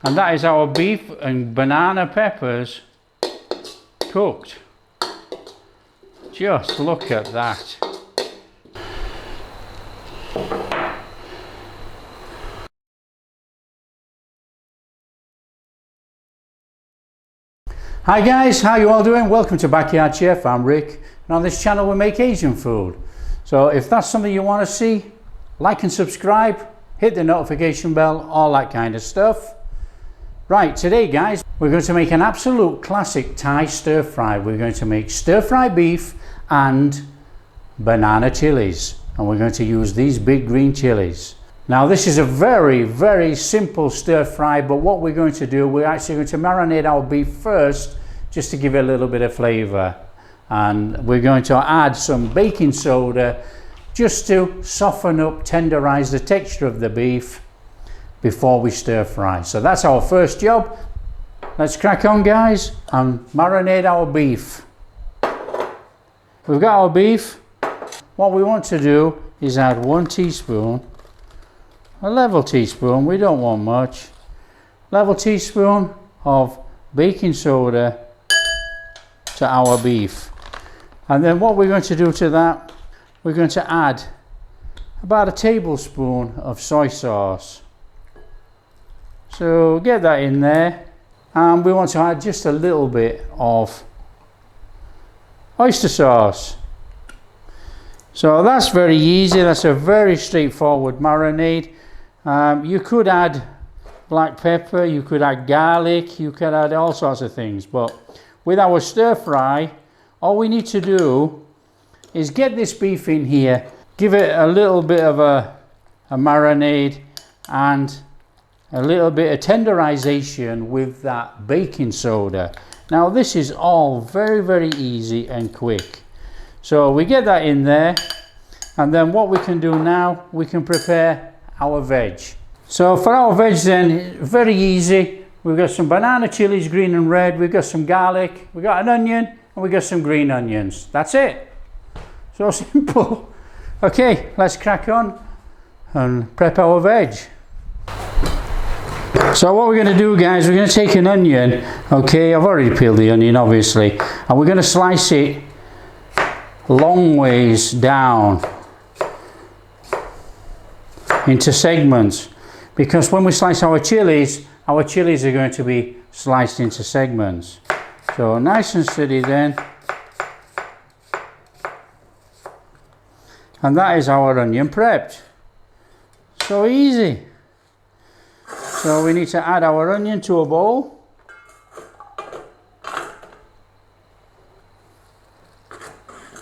And that is our beef and banana peppers cooked. Just look at that. Hi guys, how you all doing? Welcome to Backyard Chef. I'm Rick, and on this channel we make Asian food. So if that's something you want to see, like and subscribe, hit the notification bell, all that kind of stuff. Right, today guys, we're going to make an absolute classic Thai stir fry. We're going to make stir fry beef and banana chilies, and we're going to use these big green chilies. Now this is a very simple stir fry, but what we're going to do, we're actually going to marinate our beef first just to give it a little bit of flavour, and we're going to add some baking soda just to soften up, tenderise the texture of the beef before we stir fry. So that's our first job. Let's crack on guys and marinate our beef. We've got our beef. What we want to do is add 1 teaspoon, a level teaspoon, we don't want much, level teaspoon of baking soda to our beef. And then what we're going to do to that, we're going to add about a tablespoon of soy sauce. So get that in there, and we want to add just a little bit of oyster sauce. So that's very easy, that's a very straightforward marinade. You could add black pepper, you could add garlic, you could add all sorts of things, but with our stir fry, all we need to do is get this beef in here, give it a little bit of a marinade and a little bit of tenderization with that baking soda. Now this is all very easy and quick. So we get that in there, and then what we can do now, we can prepare our veg. So for our veg then, very easy. We've got some banana chilies, green and red, we've got some garlic, we've got an onion, and we've got some green onions. That's it. So simple. Okay, let's crack on and prep our veg. So what we're going to do guys, we're going to take an onion. Okay, I've already peeled the onion obviously, and we're going to slice it long ways down into segments, because when we slice our chilies are going to be sliced into segments. So nice and steady then, and that is our onion prepped. So easy. So we need to add our onion to a bowl.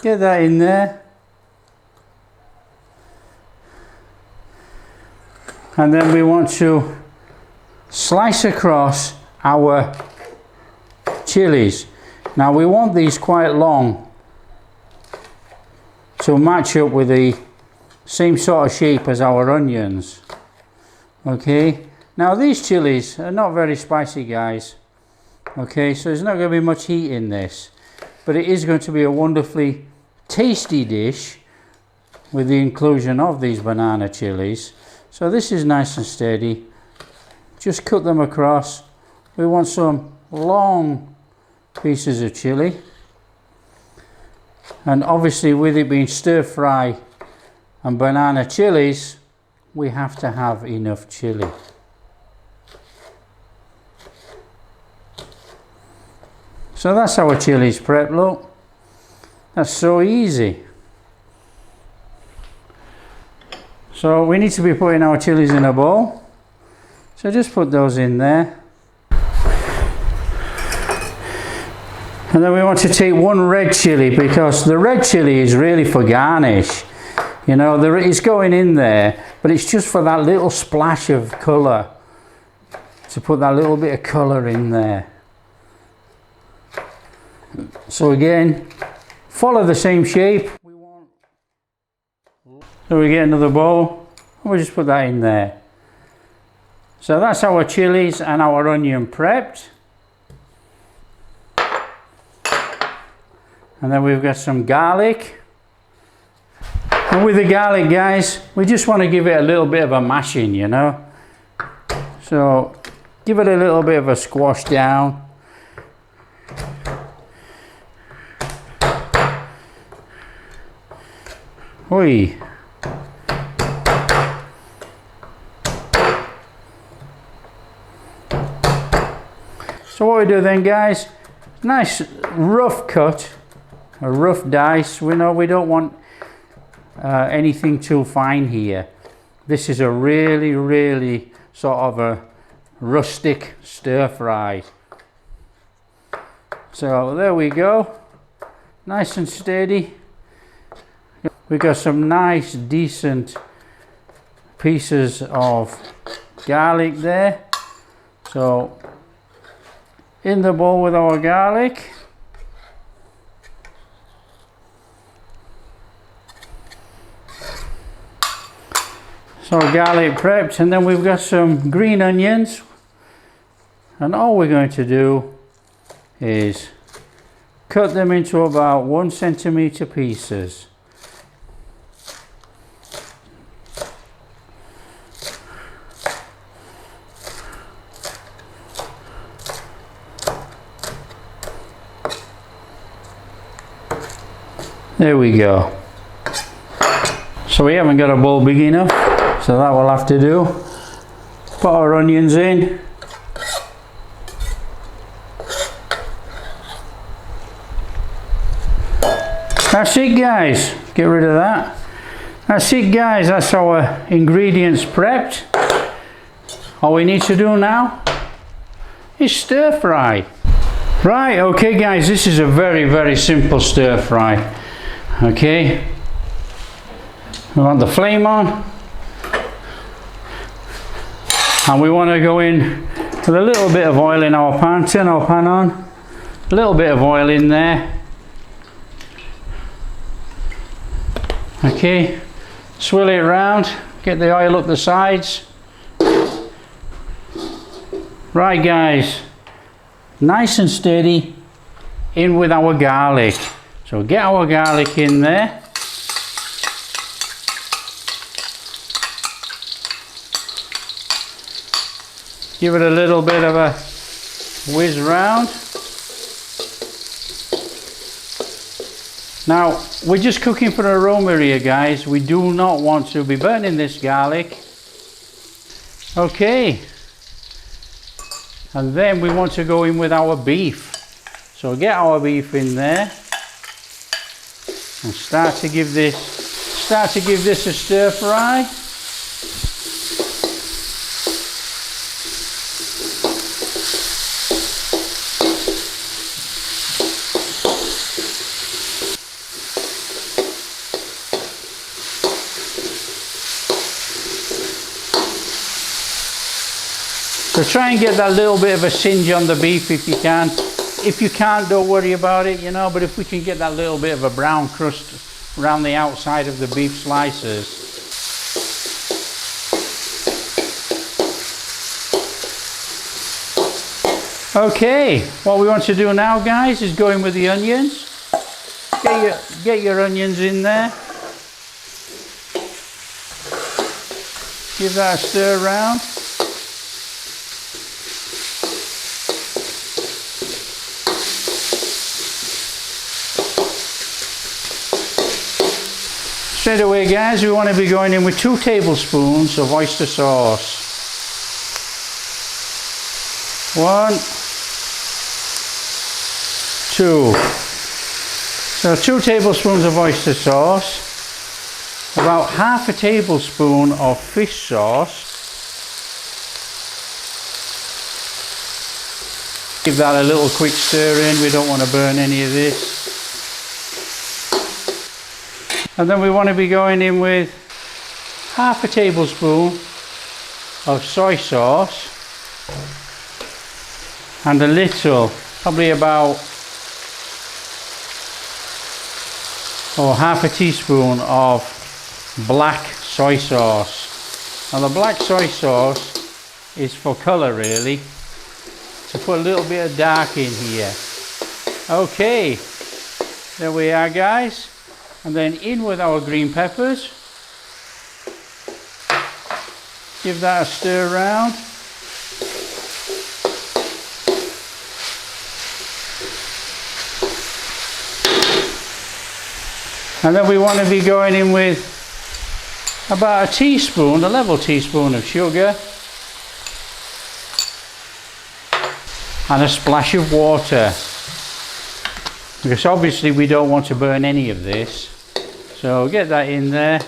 Get that in there. And then we want to slice across our chilies. Now we want these quite long to match up with the same sort of shape as our onions. Okay, now these chilies are not very spicy guys. Okay, so there's not going to be much heat in this, but it is going to be a wonderfully tasty dish with the inclusion of these banana chilies. So this is nice and steady. Just cut them across. We want some long pieces of chili, and obviously with it being stir fry and banana chilies, we have to have enough chili. So that's our chilies prep. Look, that's so easy. So we need to be putting our chilies in a bowl. So just put those in there. And then we want to take 1 red chili, because the red chili is really for garnish. You know, it's going in there, but it's just for that little splash of colour. To put that little bit of colour in there. So again, follow the same shape. So we get another bowl, and we just put that in there. So that's our chilies and our onion prepped. And then we've got some garlic. And with the garlic guys, we just want to give it a little bit of a mashing, you know. So give it a little bit of a squash down. Oi. So what we do then, guys, nice rough cut, a rough dice. We know we don't want anything too fine here. This is a really sort of a rustic stir fry. So there we go, nice and steady. We've got some nice decent pieces of garlic there. So in the bowl with our garlic. So garlic prepped, and then we've got some green onions, and all we're going to do is cut them into about 1 centimeter pieces. There we go. So we haven't got a bowl big enough, so that will have to do. Put our onions in. That's it, guys. Get rid of that. That's it, guys. That's our ingredients prepped. All we need to do now is stir fry. Right, okay guys, this is a very simple stir fry. Okay, we want the flame on, and we want to go in with a little bit of oil in our pan. Turn our pan on, a little bit of oil in there. Okay, swirl it around, get the oil up the sides. Right guys, nice and steady, in with our garlic. So get our garlic in there. Give it a little bit of a whiz round. Now, we're just cooking for aroma here, guys. We do not want to be burning this garlic. Okay. And then we want to go in with our beef. So get our beef in there. And start to give this a stir fry. So try and get that little bit of a singe on the beef if you can. If you can't, don't worry about it, you know, but if we can get that little bit of a brown crust around the outside of the beef slices. Okay, what we want to do now, guys, is go in with the onions. Get your onions in there. Give that a stir around. Straight away, guys, we want to be going in with 2 tablespoons of oyster sauce. 1, 2. So 2 tablespoons of oyster sauce, about half a tablespoon of fish sauce. Give that a little quick stir in, we don't want to burn any of this. And then we want to be going in with half a tablespoon of soy sauce and a little, probably about half a teaspoon of black soy sauce. Now the black soy sauce is for colour really, to put a little bit of dark in here. Okay, there we are, guys. And then in with our green peppers. Give that a stir around. And then we want to be going in with about a teaspoon, a level teaspoon of sugar. And a splash of water. Because obviously we don't want to burn any of this. So get that in there.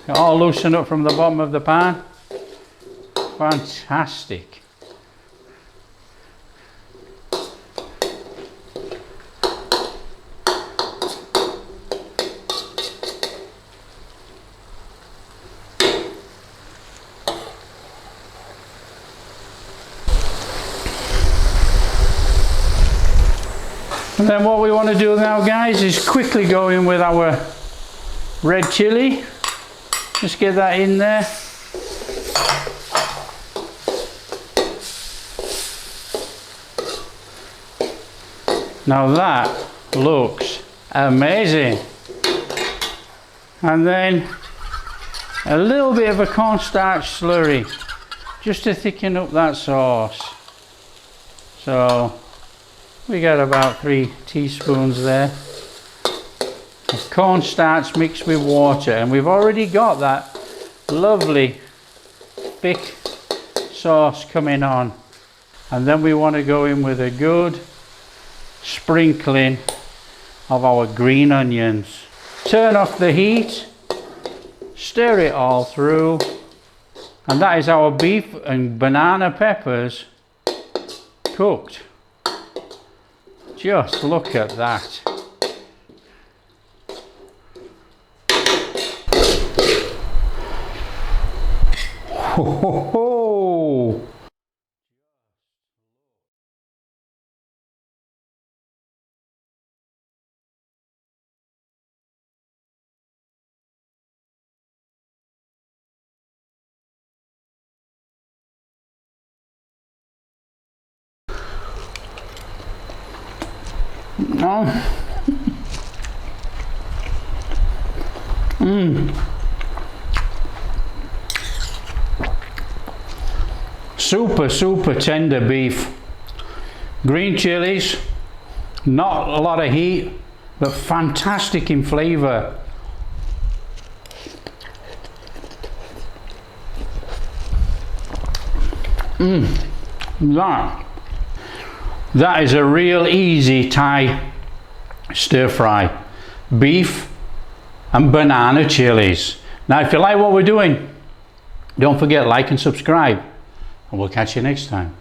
It'll all loosen up from the bottom of the pan. Fantastic. And then what we want to do now, guys, is quickly go in with our red chilli. Just get that in there. Now that looks amazing. And then a little bit of a cornstarch slurry, just to thicken up that sauce. So we got about 3 teaspoons there of cornstarch mixed with water, and we've already got that lovely thick sauce coming on. And then we want to go in with a good sprinkling of our green onions. Turn off the heat, stir it all through, and that is our beef and banana peppers cooked. Just look at that. Ho, ho, ho. Super tender beef. Green chilies, not a lot of heat, but fantastic in flavour. That is a real easy Thai stir fry. Beef and banana chilies. Now if you like what we're doing, don't forget like and subscribe, and we'll catch you next time.